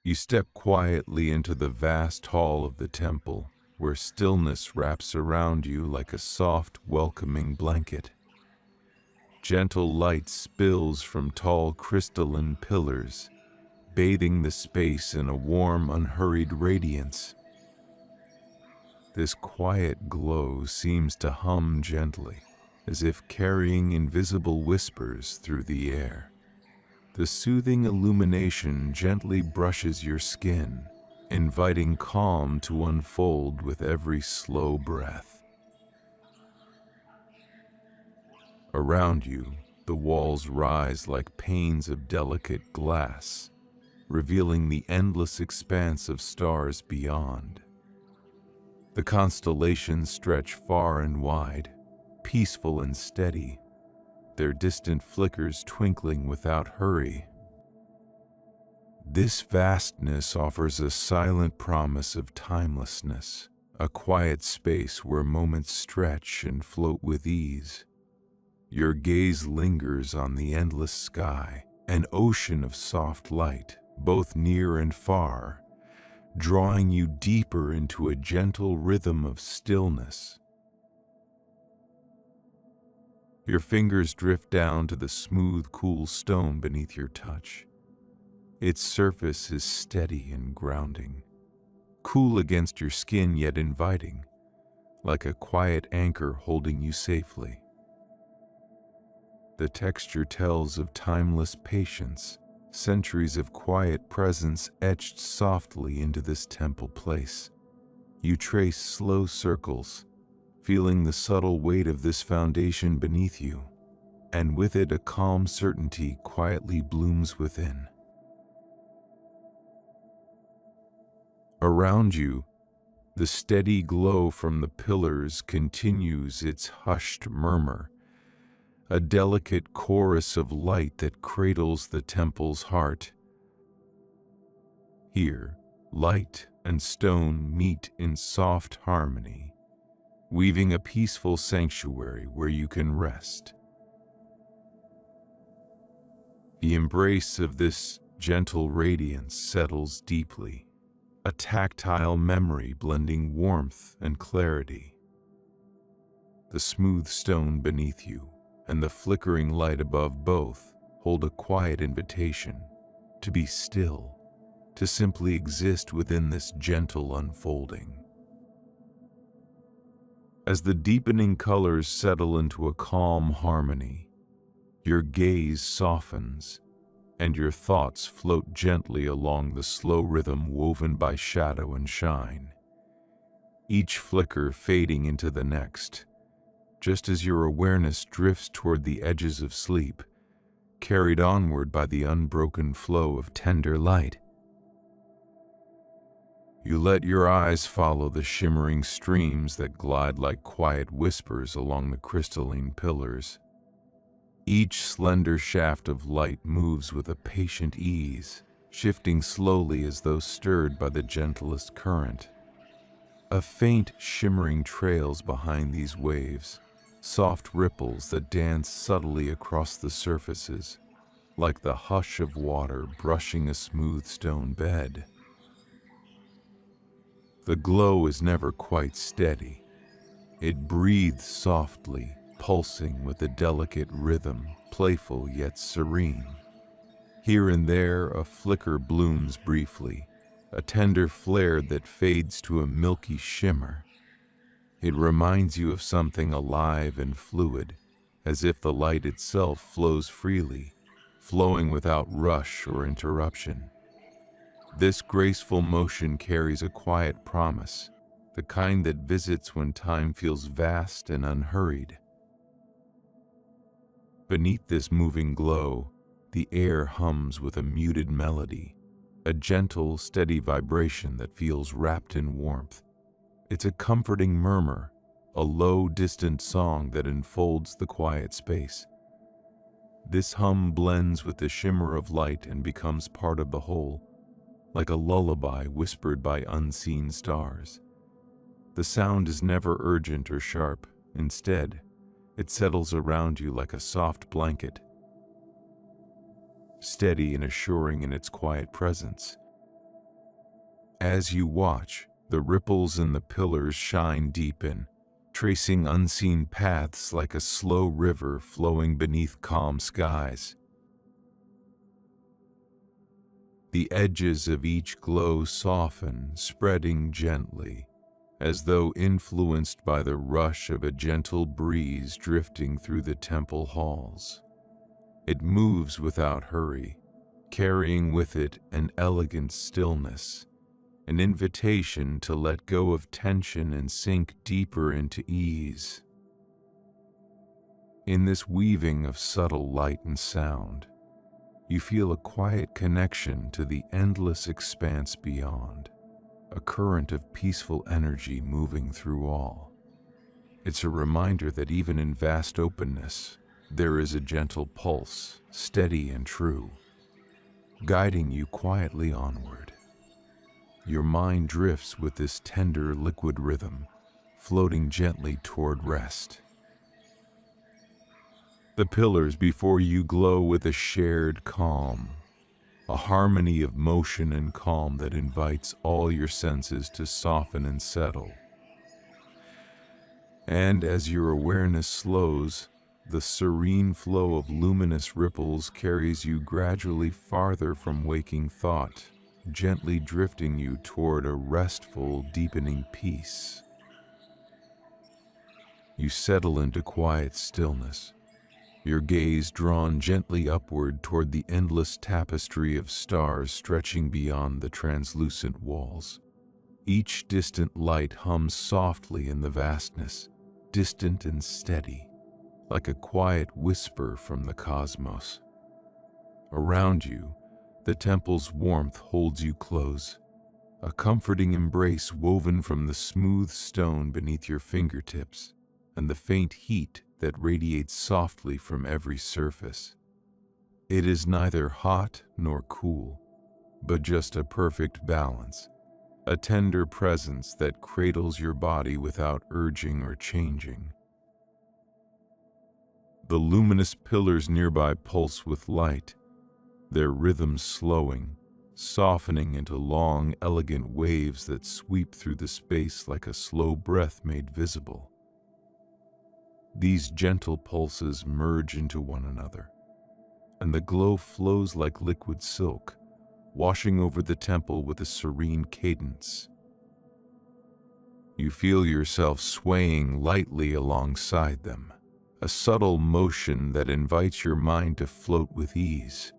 You step quietly into the vast hall of the temple, where stillness wraps around you like a soft, welcoming blanket. Gentle light spills from tall crystalline pillars, bathing the space in a warm, unhurried radiance. This quiet glow seems to hum gently, as if carrying invisible whispers through the air. The soothing illumination gently brushes your skin, inviting calm to unfold with every slow breath. Around you, the walls rise like panes of delicate glass, revealing the endless expanse of stars beyond. The constellations stretch far and wide, peaceful and steady, their distant flickers twinkling without hurry. This vastness offers a silent promise of timelessness, a quiet space where moments stretch and float with ease. Your gaze lingers on the endless sky, an ocean of soft light, both near and far, drawing you deeper into a gentle rhythm of stillness. Your fingers drift down to the smooth, cool stone beneath your touch. Its surface is steady and grounding, cool against your skin yet inviting, like a quiet anchor holding you safely. The texture tells of timeless patience, centuries of quiet presence etched softly into this temple place. You trace slow circles, feeling the subtle weight of this foundation beneath you, and with it a calm certainty quietly blooms within. Around you, the steady glow from the pillars continues its hushed murmur, a delicate chorus of light that cradles the temple's heart. Here, light and stone meet in soft harmony, weaving a peaceful sanctuary where you can rest. The embrace of this gentle radiance settles deeply, a tactile memory blending warmth and clarity. The smooth stone beneath you and the flickering light above both hold a quiet invitation to be still, to simply exist within this gentle unfolding. As the deepening colors settle into a calm harmony, your gaze softens and your thoughts float gently along the slow rhythm woven by shadow and shine, each flicker fading into the next, just as your awareness drifts toward the edges of sleep, carried onward by the unbroken flow of tender light. You let your eyes follow the shimmering streams that glide like quiet whispers along the crystalline pillars. Each slender shaft of light moves with a patient ease, shifting slowly as though stirred by the gentlest current. A faint shimmering trails behind these waves, soft ripples that dance subtly across the surfaces, like the hush of water brushing a smooth stone bed. The glow is never quite steady. It breathes softly, pulsing with a delicate rhythm, playful yet serene. Here and there a flicker blooms briefly, a tender flare that fades to a milky shimmer. It reminds you of something alive and fluid, as if the light itself flows freely, flowing without rush or interruption. This graceful motion carries a quiet promise, the kind that visits when time feels vast and unhurried. Beneath this moving glow, the air hums with a muted melody, a gentle, steady vibration that feels wrapped in warmth. It's a comforting murmur, a low, distant song that enfolds the quiet space. This hum blends with the shimmer of light and becomes part of the whole, like a lullaby whispered by unseen stars. The sound is never urgent or sharp. Instead, it settles around you like a soft blanket, steady and assuring in its quiet presence. As you watch, the ripples in the pillars shine deep in, tracing unseen paths like a slow river flowing beneath calm skies. The edges of each glow soften, spreading gently, as though influenced by the rush of a gentle breeze drifting through the temple halls. It moves without hurry, carrying with it an elegant stillness, an invitation to let go of tension and sink deeper into ease. In this weaving of subtle light and sound, you feel a quiet connection to the endless expanse beyond, a current of peaceful energy moving through all. It's a reminder that even in vast openness, there is a gentle pulse, steady and true, guiding you quietly onward. Your mind drifts with this tender liquid rhythm, floating gently toward rest. The pillars before you glow with a shared calm, a harmony of motion and calm that invites all your senses to soften and settle. And as your awareness slows, the serene flow of luminous ripples carries you gradually farther from waking thought, gently drifting you toward a restful, deepening peace. You settle into quiet stillness, your gaze drawn gently upward toward the endless tapestry of stars stretching beyond the translucent walls. Each distant light hums softly in the vastness, distant and steady, like a quiet whisper from the cosmos. Around you, the temple's warmth holds you close, a comforting embrace woven from the smooth stone beneath your fingertips and the faint heat that radiates softly from every surface. It is neither hot nor cool, but just a perfect balance, a tender presence that cradles your body without urging or changing. The luminous pillars nearby pulse with light, their rhythms slowing, softening into long, elegant waves that sweep through the space like a slow breath made visible. These gentle pulses merge into one another, and the glow flows like liquid silk, washing over the temple with a serene cadence. You feel yourself swaying lightly alongside them, a subtle motion that invites your mind to float with ease.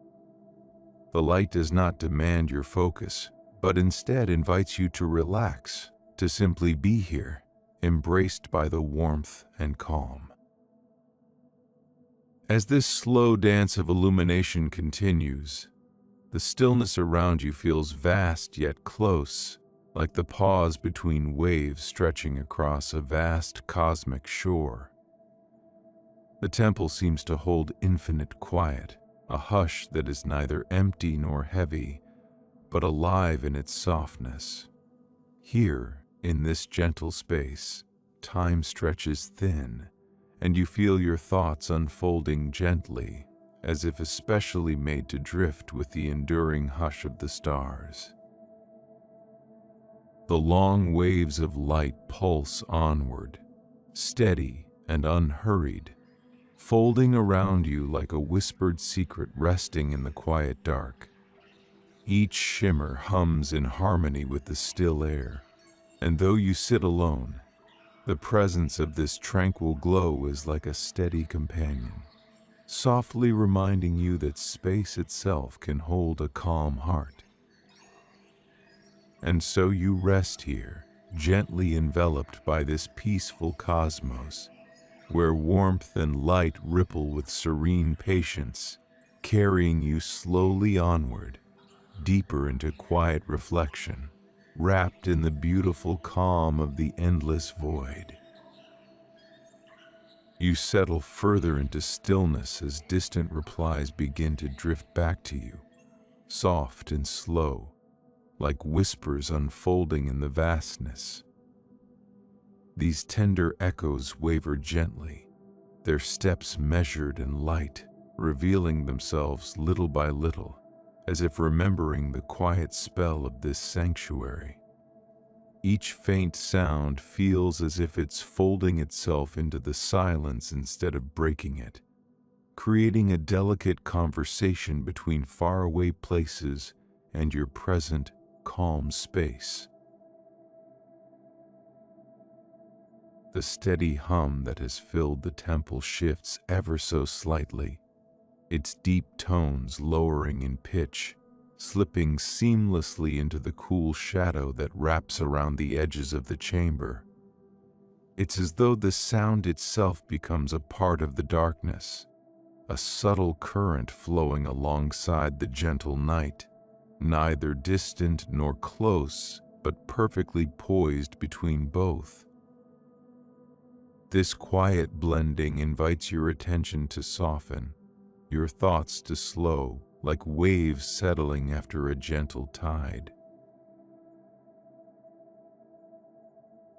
The light does not demand your focus, but instead invites you to relax, to simply be here, embraced by the warmth and calm. As this slow dance of illumination continues, the stillness around you feels vast yet close, like the pause between waves stretching across a vast cosmic shore. The temple seems to hold infinite quiet, a hush that is neither empty nor heavy, but alive in its softness. Here, in this gentle space, time stretches thin, and you feel your thoughts unfolding gently, as if especially made to drift with the enduring hush of the stars. The long waves of light pulse onward, steady and unhurried, folding around you like a whispered secret resting in the quiet dark. Each shimmer hums in harmony with the still air, and though you sit alone, the presence of this tranquil glow is like a steady companion, softly reminding you that space itself can hold a calm heart. And so you rest here, gently enveloped by this peaceful cosmos, where warmth and light ripple with serene patience, carrying you slowly onward, deeper into quiet reflection, wrapped in the beautiful calm of the endless void. You settle further into stillness as distant replies begin to drift back to you, soft and slow, like whispers unfolding in the vastness. These tender echoes waver gently, their steps measured and light, revealing themselves little by little, as if remembering the quiet spell of this sanctuary. Each faint sound feels as if it's folding itself into the silence instead of breaking it, creating a delicate conversation between faraway places and your present, calm space. The steady hum that has filled the temple shifts ever so slightly, its deep tones lowering in pitch, slipping seamlessly into the cool shadow that wraps around the edges of the chamber. It's as though the sound itself becomes a part of the darkness, a subtle current flowing alongside the gentle night, neither distant nor close, but perfectly poised between both. This quiet blending invites your attention to soften, your thoughts to slow, like waves settling after a gentle tide.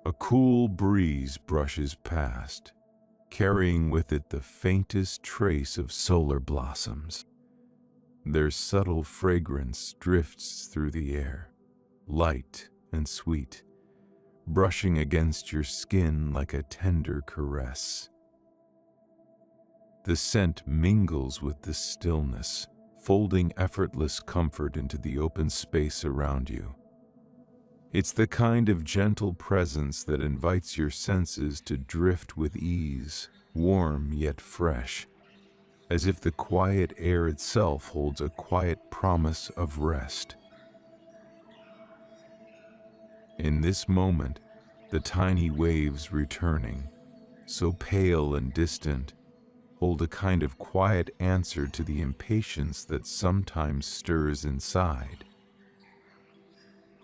A cool breeze brushes past, carrying with it the faintest trace of solar blossoms. Their subtle fragrance drifts through the air, light and sweet, brushing against your skin like a tender caress. The scent mingles with the stillness, folding effortless comfort into the open space around you. It's the kind of gentle presence that invites your senses to drift with ease, warm yet fresh, as if the quiet air itself holds a quiet promise of rest. In this moment, the tiny waves returning, so pale and distant, hold a kind of quiet answer to the impatience that sometimes stirs inside.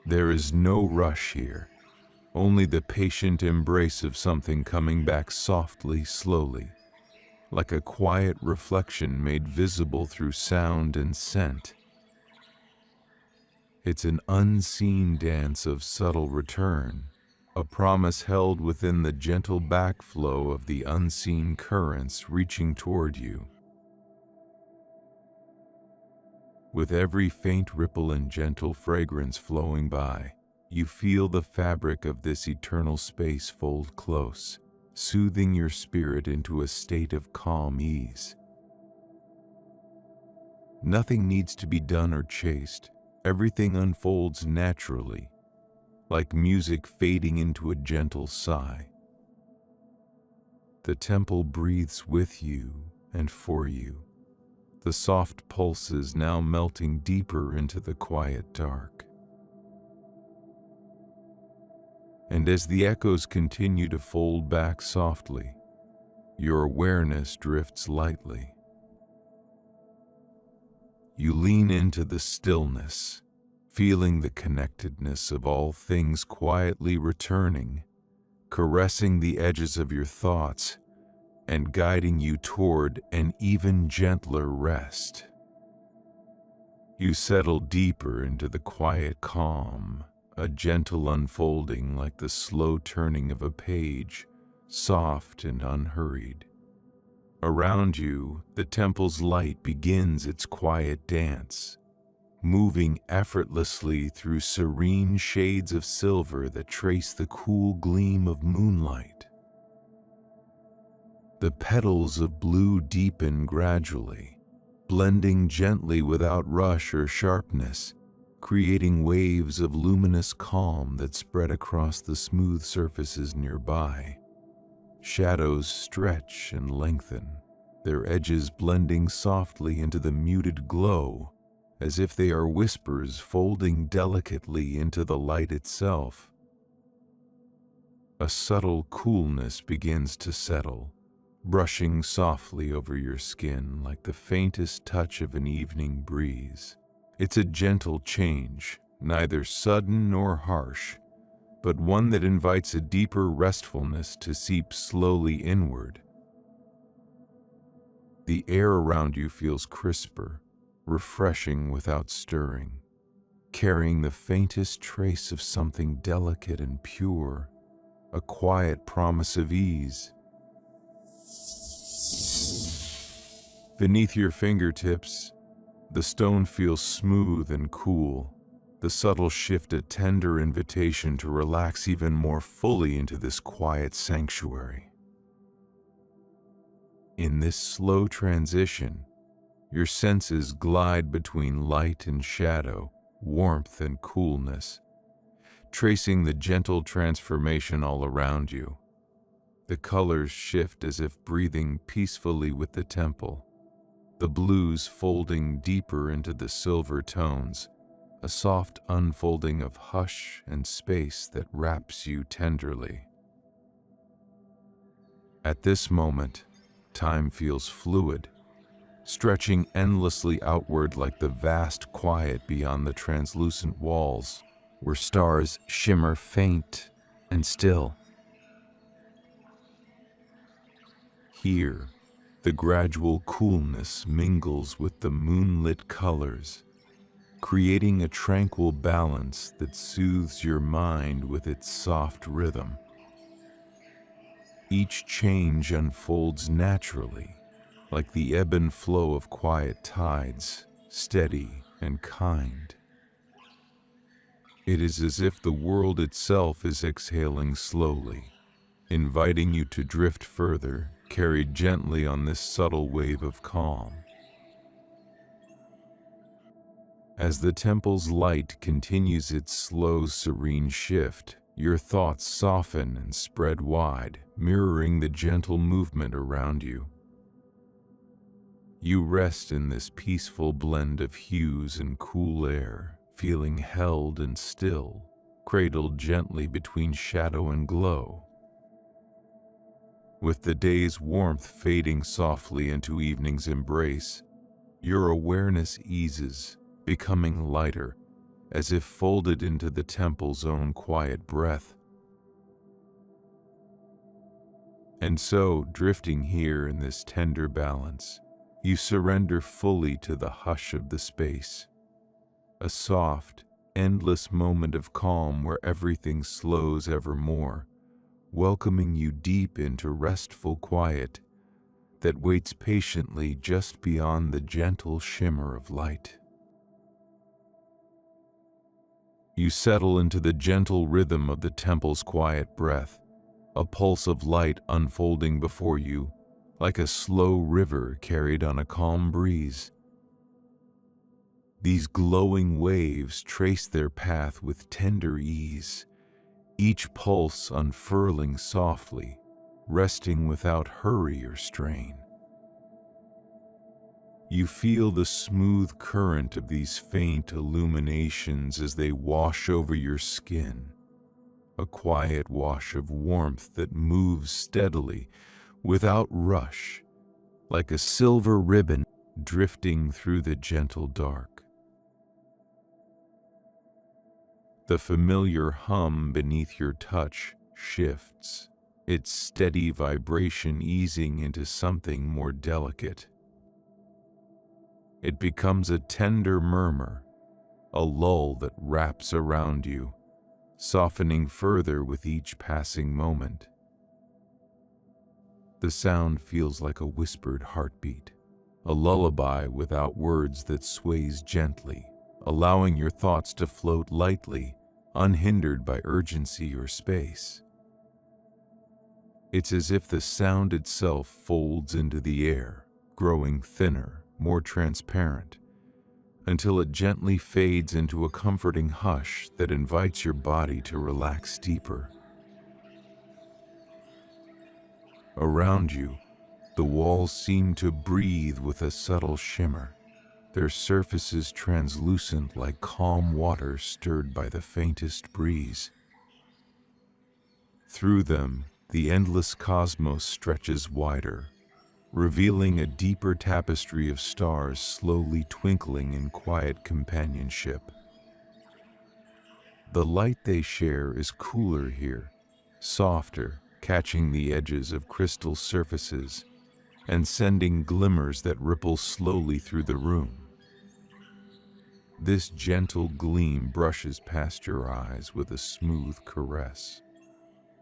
There is no rush here, only the patient embrace of something coming back softly, slowly, like a quiet reflection made visible through sound and scent. It's an unseen dance of subtle return, a promise held within the gentle backflow of the unseen currents reaching toward you. With every faint ripple and gentle fragrance flowing by, you feel the fabric of this eternal space fold close, soothing your spirit into a state of calm ease. Nothing needs to be done or chased. Everything unfolds naturally, like music fading into a gentle sigh. The temple breathes with you and for you, the soft pulses now melting deeper into the quiet dark. And as the echoes continue to fold back softly, your awareness drifts lightly. You lean into the stillness, feeling the connectedness of all things quietly returning, caressing the edges of your thoughts and guiding you toward an even gentler rest. You settle deeper into the quiet calm, a gentle unfolding like the slow turning of a page, soft and unhurried. Around you, the temple's light begins its quiet dance, moving effortlessly through serene shades of silver that trace the cool gleam of moonlight. The petals of blue deepen gradually, blending gently without rush or sharpness, creating waves of luminous calm that spread across the smooth surfaces nearby. Shadows stretch and lengthen, their edges blending softly into the muted glow, as if they are whispers folding delicately into the light itself. A subtle coolness begins to settle, brushing softly over your skin like the faintest touch of an evening breeze. It's a gentle change, neither sudden nor harsh, but one that invites a deeper restfulness to seep slowly inward. The air around you feels crisper, refreshing without stirring, carrying the faintest trace of something delicate and pure, a quiet promise of ease. Beneath your fingertips, The stone feels smooth and cool, the subtle shift a tender invitation to relax even more fully into this quiet sanctuary. In this slow transition, your senses glide between light and shadow, warmth and coolness, tracing the gentle transformation all around you. The colors shift as if breathing peacefully with the temple, the blues folding deeper into the silver tones, a soft unfolding of hush and space that wraps you tenderly. At this moment, time feels fluid, stretching endlessly outward like the vast quiet beyond the translucent walls, where stars shimmer faint and still. Here, the gradual coolness mingles with the moonlit colors, creating a tranquil balance that soothes your mind with its soft rhythm. Each change unfolds naturally, like the ebb and flow of quiet tides, steady and kind. It is as if the world itself is exhaling slowly, inviting you to drift further, carried gently on this subtle wave of calm. As the temple's light continues its slow, serene shift, your thoughts soften and spread wide, mirroring the gentle movement around you. You rest in this peaceful blend of hues and cool air, feeling held and still, cradled gently between shadow and glow. With the day's warmth fading softly into evening's embrace, your awareness eases, becoming lighter, as if folded into the temple's own quiet breath. And so, drifting here in this tender balance, you surrender fully to the hush of the space, a soft, endless moment of calm where everything slows evermore, welcoming you deep into restful quiet that waits patiently just beyond the gentle shimmer of light. You settle into the gentle rhythm of the temple's quiet breath, a pulse of light unfolding before you, like a slow river carried on a calm breeze. These glowing waves trace their path with tender ease, each pulse unfurling softly, resting without hurry or strain. You feel the smooth current of these faint illuminations as they wash over your skin, a quiet wash of warmth that moves steadily, without rush, like a silver ribbon drifting through the gentle dark. The familiar hum beneath your touch shifts, its steady vibration easing into something more delicate. It becomes a tender murmur, a lull that wraps around you, softening further with each passing moment. The sound feels like a whispered heartbeat, a lullaby without words that sways gently, allowing your thoughts to float lightly, unhindered by urgency or space. It's as if the sound itself folds into the air, growing thinner, more transparent, until it gently fades into a comforting hush that invites your body to relax deeper. Around you, the walls seem to breathe with a subtle shimmer, their surfaces translucent like calm water stirred by the faintest breeze. Through them, the endless cosmos stretches wider, revealing a deeper tapestry of stars slowly twinkling in quiet companionship. The light they share is cooler here, softer, catching the edges of crystal surfaces and sending glimmers that ripple slowly through the room. This gentle gleam brushes past your eyes with a smooth caress,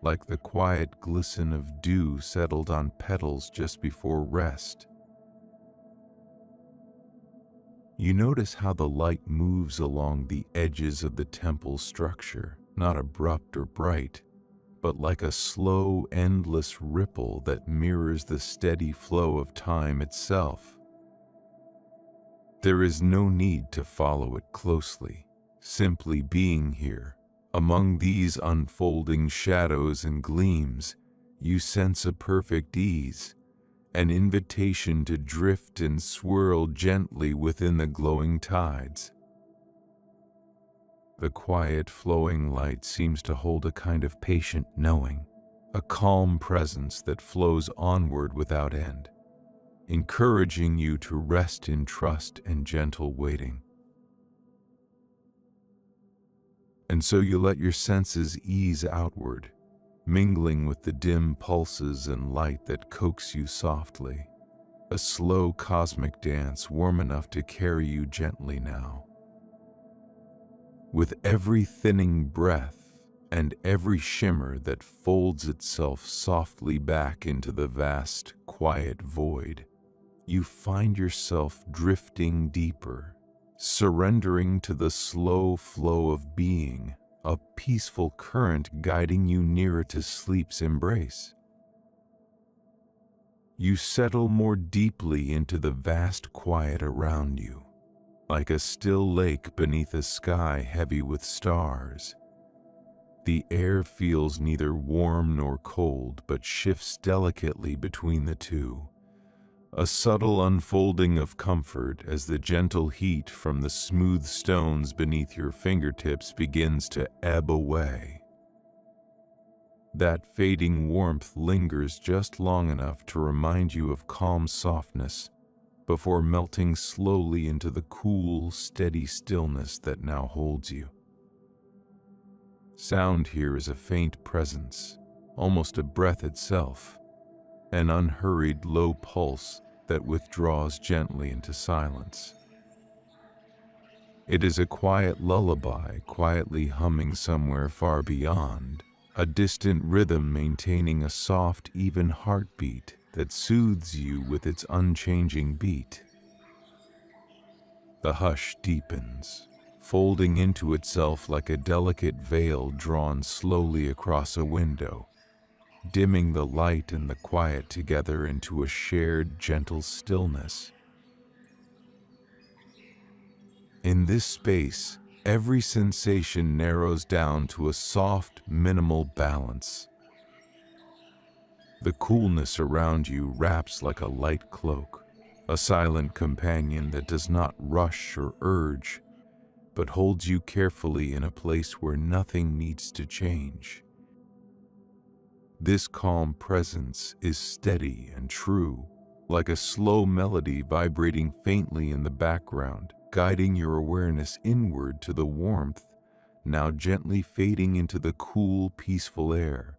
like the quiet glisten of dew settled on petals just before rest. You notice how the light moves along the edges of the temple structure, not abrupt or bright, but like a slow, endless ripple that mirrors the steady flow of time itself. There is no need to follow it closely. Simply being here, among these unfolding shadows and gleams, you sense a perfect ease, an invitation to drift and swirl gently within the glowing tides. The quiet, flowing light seems to hold a kind of patient knowing, a calm presence that flows onward without end, encouraging you to rest in trust and gentle waiting. And so you let your senses ease outward, mingling with the dim pulses and light that coax you softly, a slow cosmic dance warm enough to carry you gently now. With every thinning breath and every shimmer that folds itself softly back into the vast, quiet void, you find yourself drifting deeper, surrendering to the slow flow of being, a peaceful current guiding you nearer to sleep's embrace. You settle more deeply into the vast quiet around you, like a still lake beneath a sky heavy with stars. The air feels neither warm nor cold, but shifts delicately between the two, a subtle unfolding of comfort as the gentle heat from the smooth stones beneath your fingertips begins to ebb away. That fading warmth lingers just long enough to remind you of calm softness before melting slowly into the cool, steady stillness that now holds you. Sound here is a faint presence, almost a breath itself, an unhurried low pulse that withdraws gently into silence. It is a quiet lullaby quietly humming somewhere far beyond, a distant rhythm maintaining a soft, even heartbeat that soothes you with its unchanging beat. The hush deepens, folding into itself like a delicate veil drawn slowly across a window, dimming the light and the quiet together into a shared, gentle stillness. In this space, every sensation narrows down to a soft, minimal balance. The coolness around you wraps like a light cloak, a silent companion that does not rush or urge, but holds you carefully in a place where nothing needs to change. This calm presence is steady and true, like a slow melody vibrating faintly in the background, guiding your awareness inward to the warmth, now gently fading into the cool, peaceful air.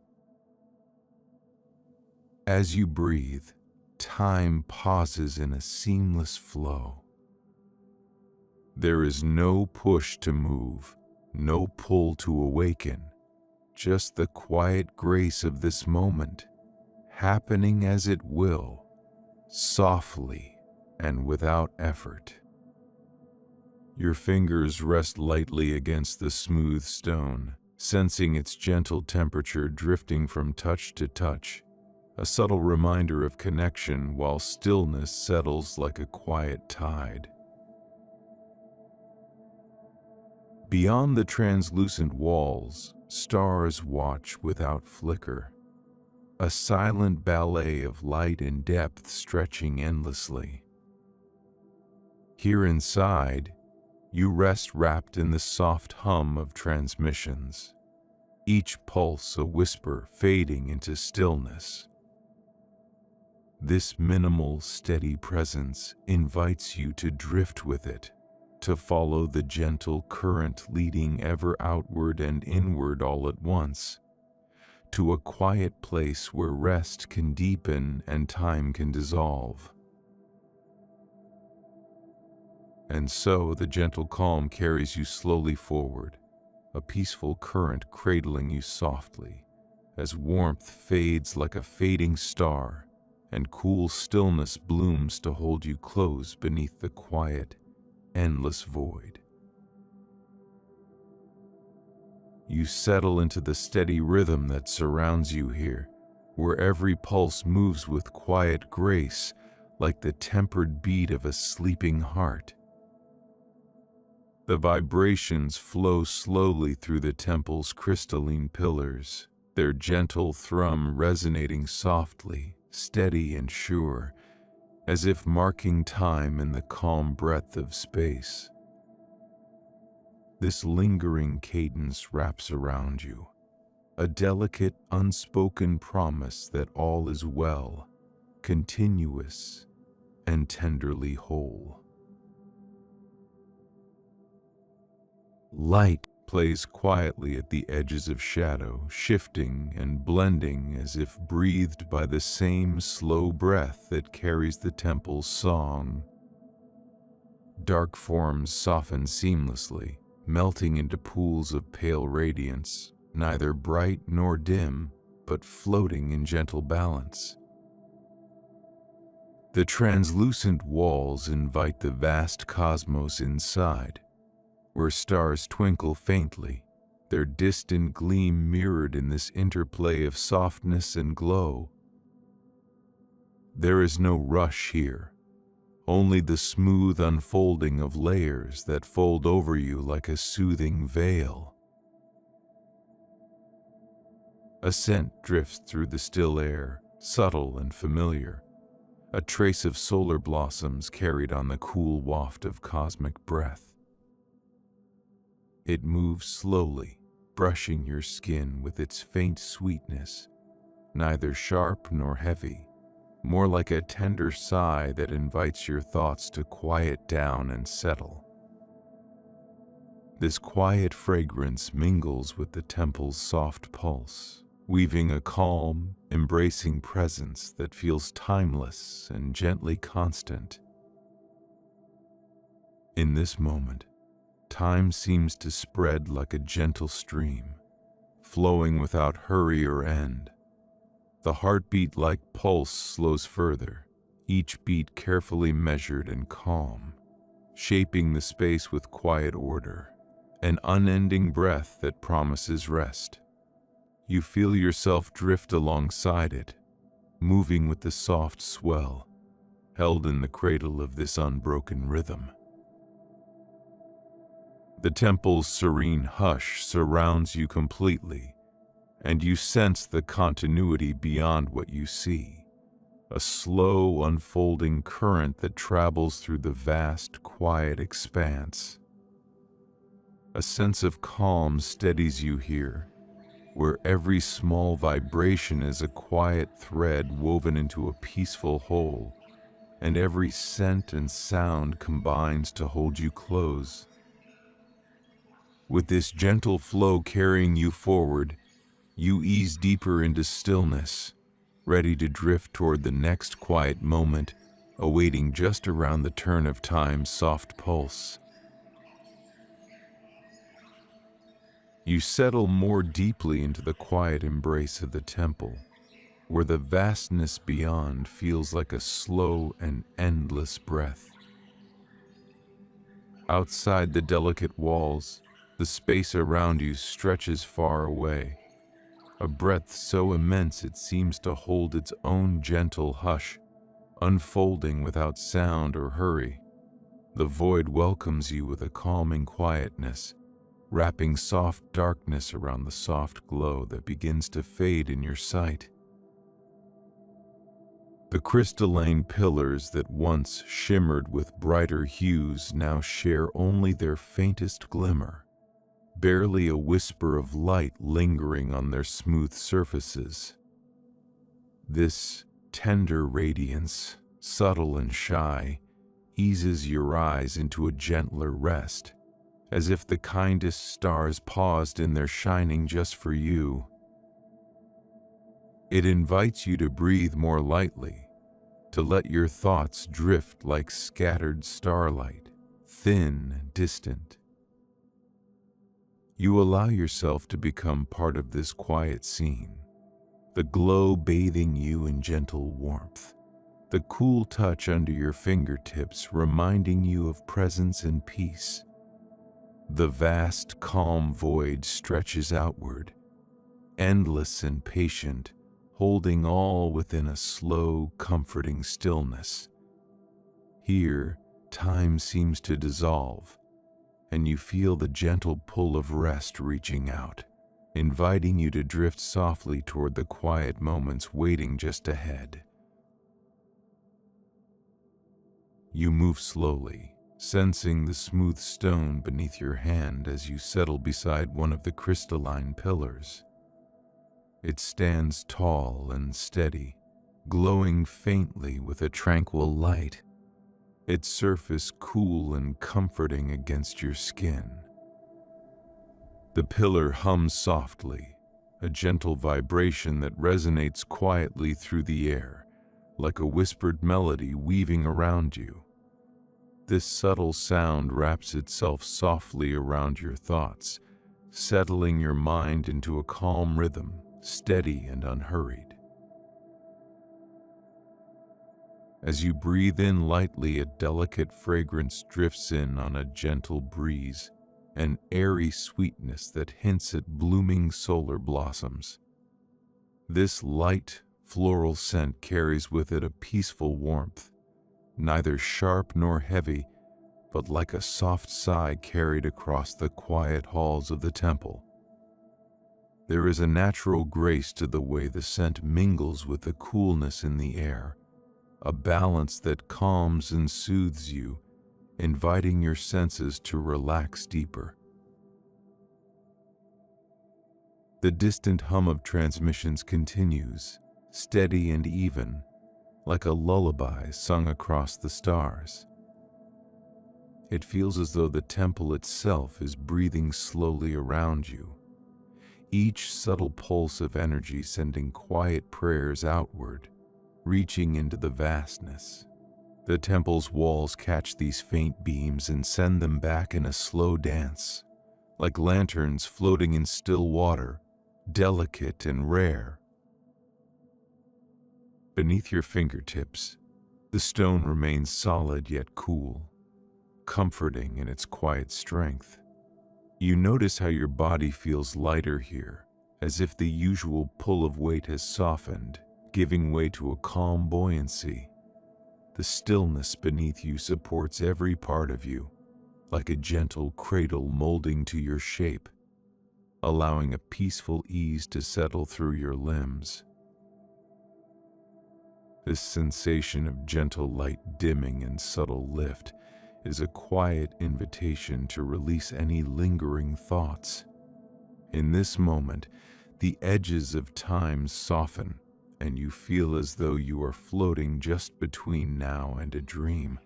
As you breathe, time pauses in a seamless flow. There is no push to move, no pull to awaken, just the quiet grace of this moment, happening as it will, softly and without effort. Your fingers rest lightly against the smooth stone, sensing its gentle temperature drifting from touch to touch, a subtle reminder of connection while stillness settles like a quiet tide. Beyond the translucent walls, stars watch without flicker, a silent ballet of light and depth stretching endlessly. Here inside, you rest wrapped in the soft hum of transmissions, each pulse a whisper fading into stillness. This minimal, steady presence invites you to drift with it, to follow the gentle current leading ever outward and inward all at once, to a quiet place where rest can deepen and time can dissolve. And so the gentle calm carries you slowly forward, a peaceful current cradling you softly, as warmth fades like a fading star, and cool stillness blooms to hold you close beneath the quiet, endless void. You settle into the steady rhythm that surrounds you here, where every pulse moves with quiet grace, like the tempered beat of a sleeping heart. The vibrations flow slowly through the temple's crystalline pillars, their gentle thrum resonating softly, steady and sure, as if marking time in the calm breadth of space. This lingering cadence wraps around you, a delicate, unspoken promise that all is well, continuous, and tenderly whole. Light plays quietly at the edges of shadow, shifting and blending as if breathed by the same slow breath that carries the temple's song. Dark forms soften seamlessly, melting into pools of pale radiance, neither bright nor dim, but floating in gentle balance. The translucent walls invite the vast cosmos inside, where stars twinkle faintly, their distant gleam mirrored in this interplay of softness and glow. There is no rush here, only the smooth unfolding of layers that fold over you like a soothing veil. A scent drifts through the still air, subtle and familiar, a trace of solar blossoms carried on the cool waft of cosmic breath. It moves slowly, brushing your skin with its faint sweetness, neither sharp nor heavy, more like a tender sigh that invites your thoughts to quiet down and settle. This quiet fragrance mingles with the temple's soft pulse, weaving a calm, embracing presence that feels timeless and gently constant. In this moment, time seems to spread like a gentle stream, flowing without hurry or end. The heartbeat-like pulse slows further, each beat carefully measured and calm, shaping the space with quiet order, an unending breath that promises rest. You feel yourself drift alongside it, moving with the soft swell, held in the cradle of this unbroken rhythm. The temple's serene hush surrounds you completely, and you sense the continuity beyond what you see, a slow unfolding current that travels through the vast, quiet expanse. A sense of calm steadies you here, where every small vibration is a quiet thread woven into a peaceful whole, and every scent and sound combines to hold you close. With this gentle flow carrying you forward, you ease deeper into stillness, ready to drift toward the next quiet moment, awaiting just around the turn of time's soft pulse. You settle more deeply into the quiet embrace of the temple, where the vastness beyond feels like a slow and endless breath. Outside the delicate walls, the space around you stretches far away, a breadth so immense it seems to hold its own gentle hush, unfolding without sound or hurry. The void welcomes you with a calming quietness, wrapping soft darkness around the soft glow that begins to fade in your sight. The crystalline pillars that once shimmered with brighter hues now share only their faintest glimmer, barely a whisper of light lingering on their smooth surfaces. This tender radiance, subtle and shy, eases your eyes into a gentler rest, as if the kindest stars paused in their shining just for you. It invites you to breathe more lightly, to let your thoughts drift like scattered starlight, thin and distant. You allow yourself to become part of this quiet scene, the glow bathing you in gentle warmth, the cool touch under your fingertips reminding you of presence and peace. The vast, calm void stretches outward, endless and patient, holding all within a slow, comforting stillness. Here, time seems to dissolve, and you feel the gentle pull of rest reaching out, inviting you to drift softly toward the quiet moments waiting just ahead. You move slowly, sensing the smooth stone beneath your hand as you settle beside one of the crystalline pillars. It stands tall and steady, glowing faintly with a tranquil light, its surface cool and comforting against your skin. The pillar hums softly, a gentle vibration that resonates quietly through the air, like a whispered melody weaving around you. This subtle sound wraps itself softly around your thoughts, settling your mind into a calm rhythm, steady and unhurried. As you breathe in lightly, a delicate fragrance drifts in on a gentle breeze, an airy sweetness that hints at blooming solar blossoms. This light, floral scent carries with it a peaceful warmth, neither sharp nor heavy, but like a soft sigh carried across the quiet halls of the temple. There is a natural grace to the way the scent mingles with the coolness in the air, a balance that calms and soothes you, inviting your senses to relax deeper. The distant hum of transmissions continues, steady and even, like a lullaby sung across the stars. It feels as though the temple itself is breathing slowly around you, each subtle pulse of energy sending quiet prayers outward, reaching into the vastness. The temple's walls catch these faint beams and send them back in a slow dance, like lanterns floating in still water, delicate and rare. Beneath your fingertips, the stone remains solid yet cool, comforting in its quiet strength. You notice how your body feels lighter here, as if the usual pull of weight has softened, giving way to a calm buoyancy. The stillness beneath you supports every part of you, like a gentle cradle molding to your shape, allowing a peaceful ease to settle through your limbs. This sensation of gentle light dimming and subtle lift is a quiet invitation to release any lingering thoughts. In this moment, the edges of time soften, and you feel as though you are floating just between now and a dream.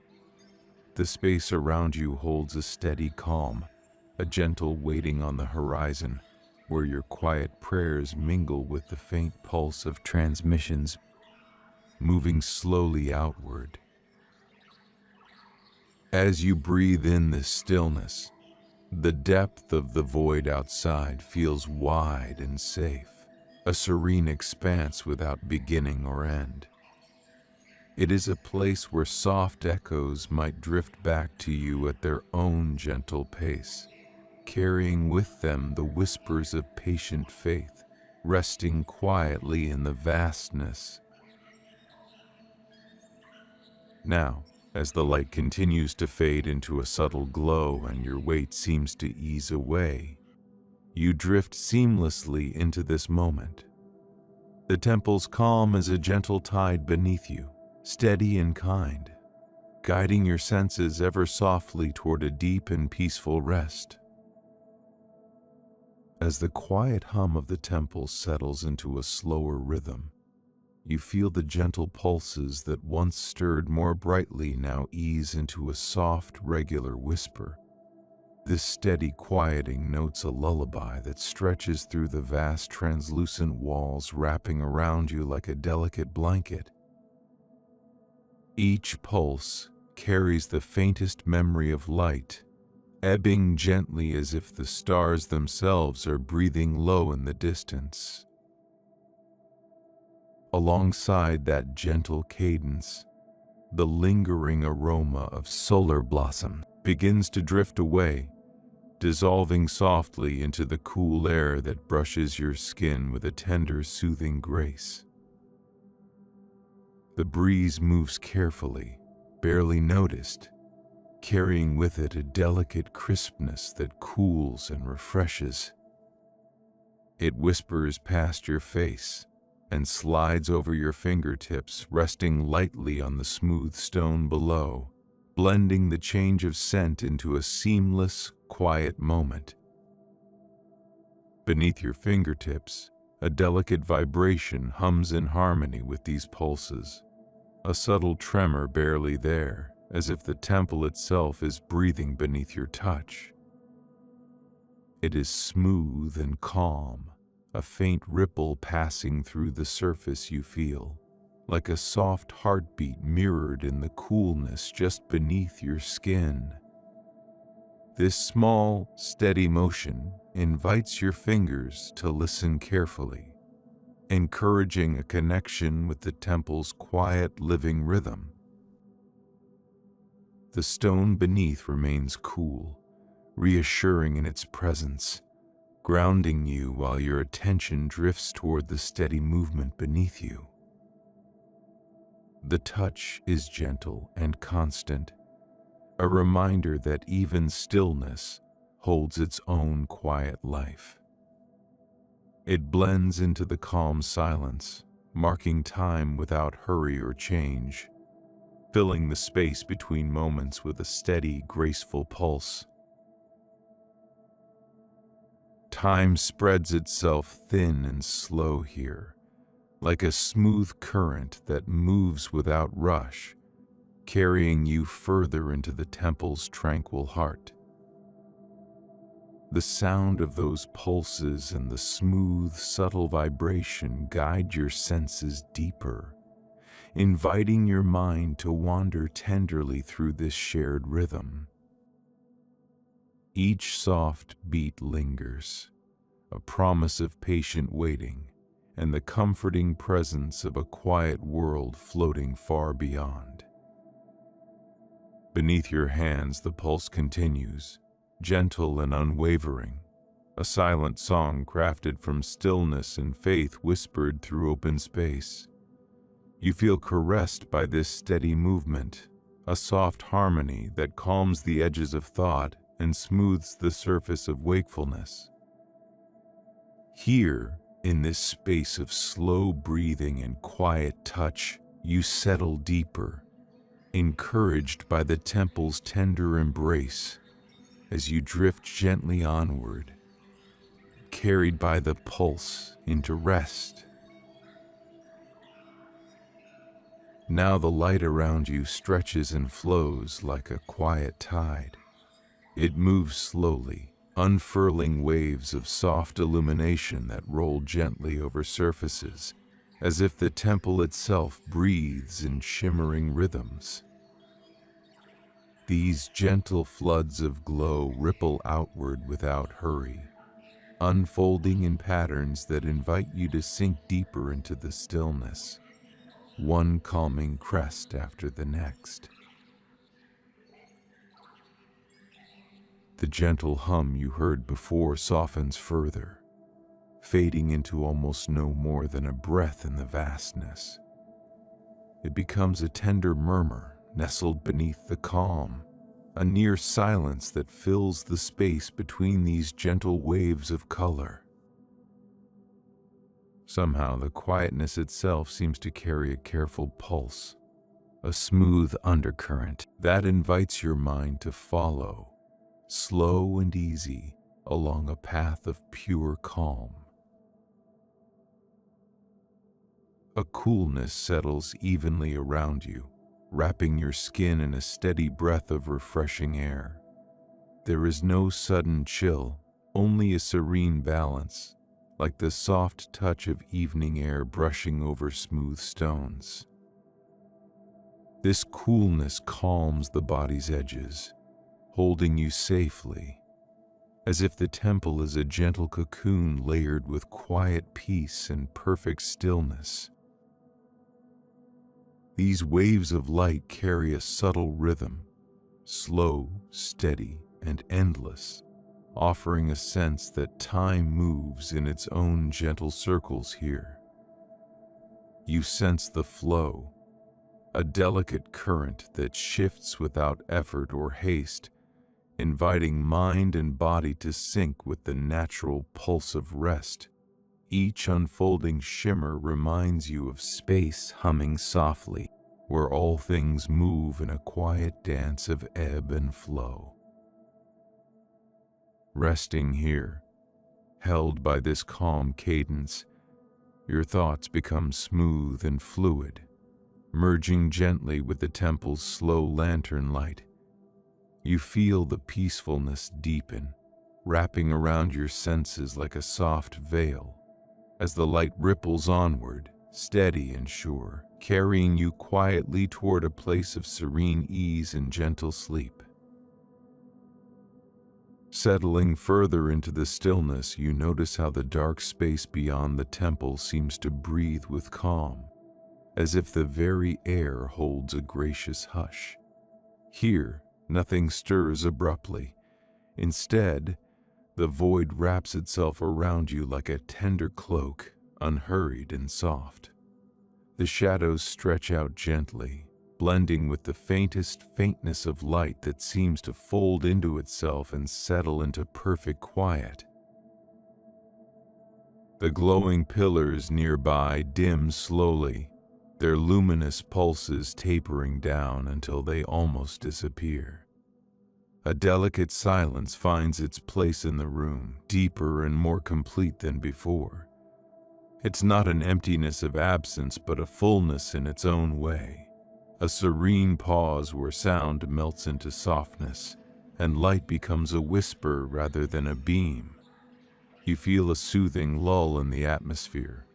The space around you holds a steady calm, a gentle waiting on the horizon, where your quiet prayers mingle with the faint pulse of transmissions moving slowly outward. As you breathe in this stillness, the depth of the void outside feels wide and safe, a serene expanse without beginning or end. It is a place where soft echoes might drift back to you at their own gentle pace, carrying with them the whispers of patient faith, resting quietly in the vastness. Now, as the light continues to fade into a subtle glow and your weight seems to ease away, you drift seamlessly into this moment. The temple's calm is a gentle tide beneath you, steady and kind, guiding your senses ever softly toward a deep and peaceful rest. As the quiet hum of the temple settles into a slower rhythm, you feel the gentle pulses that once stirred more brightly now ease into a soft, regular whisper. This steady quieting notes a lullaby that stretches through the vast translucent walls, wrapping around you like a delicate blanket. Each pulse carries the faintest memory of light, ebbing gently as if the stars themselves are breathing low in the distance. Alongside that gentle cadence, the lingering aroma of solar blossom begins to drift away, dissolving softly into the cool air that brushes your skin with a tender, soothing grace. The breeze moves carefully, barely noticed, carrying with it a delicate crispness that cools and refreshes. It whispers past your face and slides over your fingertips, resting lightly on the smooth stone below, blending the change of scent into a seamless, quiet moment. Beneath your fingertips, a delicate vibration hums in harmony with these pulses, a subtle tremor barely there, as if the temple itself is breathing beneath your touch. It is smooth and calm, a faint ripple passing through the surface you feel, like a soft heartbeat mirrored in the coolness just beneath your skin. This small, steady motion invites your fingers to listen carefully, encouraging a connection with the temple's quiet living rhythm. The stone beneath remains cool, reassuring in its presence, grounding you while your attention drifts toward the steady movement beneath you. The touch is gentle and constant, a reminder that even stillness holds its own quiet life. It blends into the calm silence, marking time without hurry or change, filling the space between moments with a steady, graceful pulse. Time spreads itself thin and slow here, like a smooth current that moves without rush, carrying you further into the temple's tranquil heart. The sound of those pulses and the smooth, subtle vibration guide your senses deeper, inviting your mind to wander tenderly through this shared rhythm. Each soft beat lingers, a promise of patient waiting and the comforting presence of a quiet world floating far beyond. Beneath your hands, the pulse continues, gentle and unwavering, a silent song crafted from stillness and faith whispered through open space. You feel caressed by this steady movement, a soft harmony that calms the edges of thought and smooths the surface of wakefulness. Here, in this space of slow breathing and quiet touch, you settle deeper, encouraged by the temple's tender embrace as you drift gently onward, carried by the pulse into rest. Now the light around you stretches and flows like a quiet tide. It moves slowly, unfurling waves of soft illumination that roll gently over surfaces, as if the temple itself breathes in shimmering rhythms. These gentle floods of glow ripple outward without hurry, unfolding in patterns that invite you to sink deeper into the stillness, one calming crest after the next. The gentle hum you heard before softens further, fading into almost no more than a breath in the vastness. It becomes a tender murmur nestled beneath the calm, a near silence that fills the space between these gentle waves of color. Somehow the quietness itself seems to carry a careful pulse, a smooth undercurrent that invites your mind to follow, slow and easy, along a path of pure calm. A coolness settles evenly around you, wrapping your skin in a steady breath of refreshing air. There is no sudden chill, only a serene balance, like the soft touch of evening air brushing over smooth stones. This coolness calms the body's edges, holding you safely, as if the temple is a gentle cocoon layered with quiet peace and perfect stillness. These waves of light carry a subtle rhythm, slow, steady, and endless, offering a sense that time moves in its own gentle circles here. You sense the flow, a delicate current that shifts without effort or haste, inviting mind and body to sync with the natural pulse of rest. Each unfolding shimmer reminds you of space humming softly, where all things move in a quiet dance of ebb and flow. Resting here, held by this calm cadence, your thoughts become smooth and fluid, merging gently with the temple's slow lantern light. You feel the peacefulness deepen, wrapping around your senses like a soft veil, as the light ripples onward, steady and sure, carrying you quietly toward a place of serene ease and gentle sleep. Settling further into the stillness, you notice how the dark space beyond the temple seems to breathe with calm, as if the very air holds a gracious hush. Here, nothing stirs abruptly. Instead, the void wraps itself around you like a tender cloak, unhurried and soft. The shadows stretch out gently, blending with the faintest faintness of light that seems to fold into itself and settle into perfect quiet. The glowing pillars nearby dim slowly, their luminous pulses tapering down until they almost disappear. A delicate silence finds its place in the room, deeper and more complete than before. It's not an emptiness of absence, but a fullness in its own way. A serene pause where sound melts into softness, and light becomes a whisper rather than a beam. You feel a soothing lull in the atmosphere,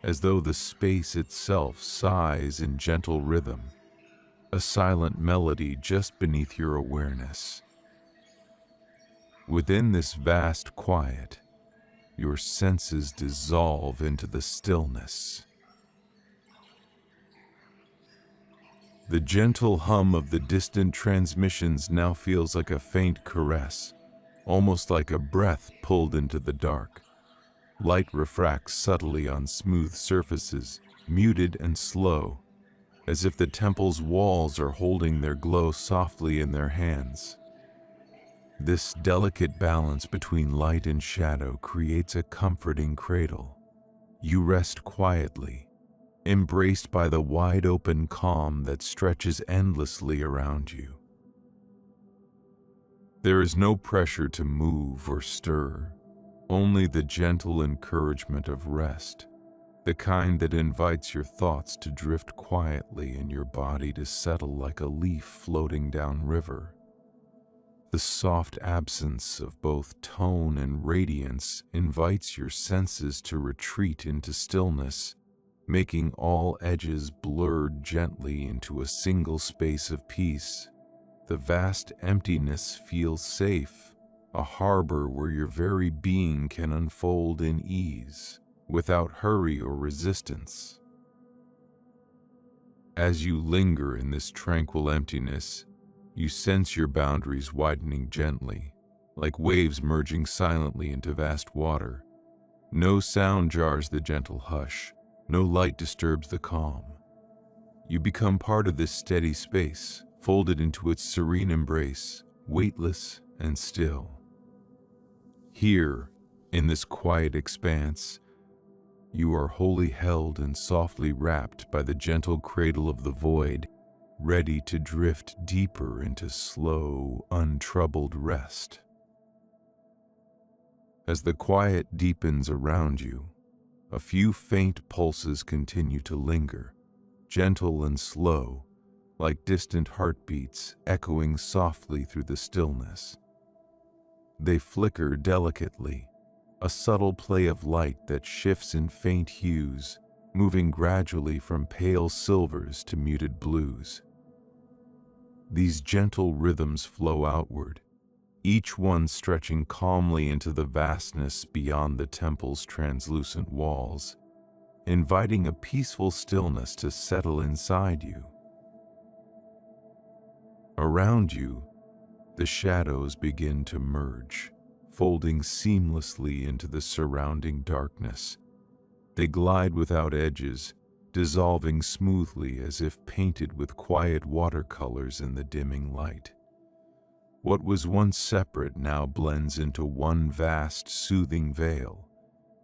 as though the space itself sighs in gentle rhythm, a silent melody just beneath your awareness. Within this vast quiet, your senses dissolve into the stillness. The gentle hum of the distant transmissions now feels like a faint caress, almost like a breath pulled into the dark. Light refracts subtly on smooth surfaces, muted and slow, as if the temple's walls are holding their glow softly in their hands. This delicate balance between light and shadow creates a comforting cradle. You rest quietly, embraced by the wide-open calm that stretches endlessly around you. There is no pressure to move or stir, only the gentle encouragement of rest, the kind that invites your thoughts to drift quietly and your body to settle like a leaf floating downriver. The soft absence of both tone and radiance invites your senses to retreat into stillness, making all edges blurred gently into a single space of peace. The vast emptiness feels safe, a harbor where your very being can unfold in ease, without hurry or resistance. As you linger in this tranquil emptiness, you sense your boundaries widening gently, like waves merging silently into vast water. No sound jars the gentle hush, no light disturbs the calm. You become part of this steady space, folded into its serene embrace, weightless and still. Here, in this quiet expanse, you are wholly held and softly wrapped by the gentle cradle of the void, ready to drift deeper into slow, untroubled rest. As the quiet deepens around you, a few faint pulses continue to linger, gentle and slow, like distant heartbeats echoing softly through the stillness. They flicker delicately, a subtle play of light that shifts in faint hues, moving gradually from pale silvers to muted blues. These gentle rhythms flow outward, each one stretching calmly into the vastness beyond the temple's translucent walls. inviting a peaceful stillness to settle inside you. Around you, the shadows begin to merge, folding seamlessly into the surrounding darkness. They glide without edges, dissolving smoothly as if painted with quiet watercolors in the dimming light. What was once separate now blends into one vast, soothing veil,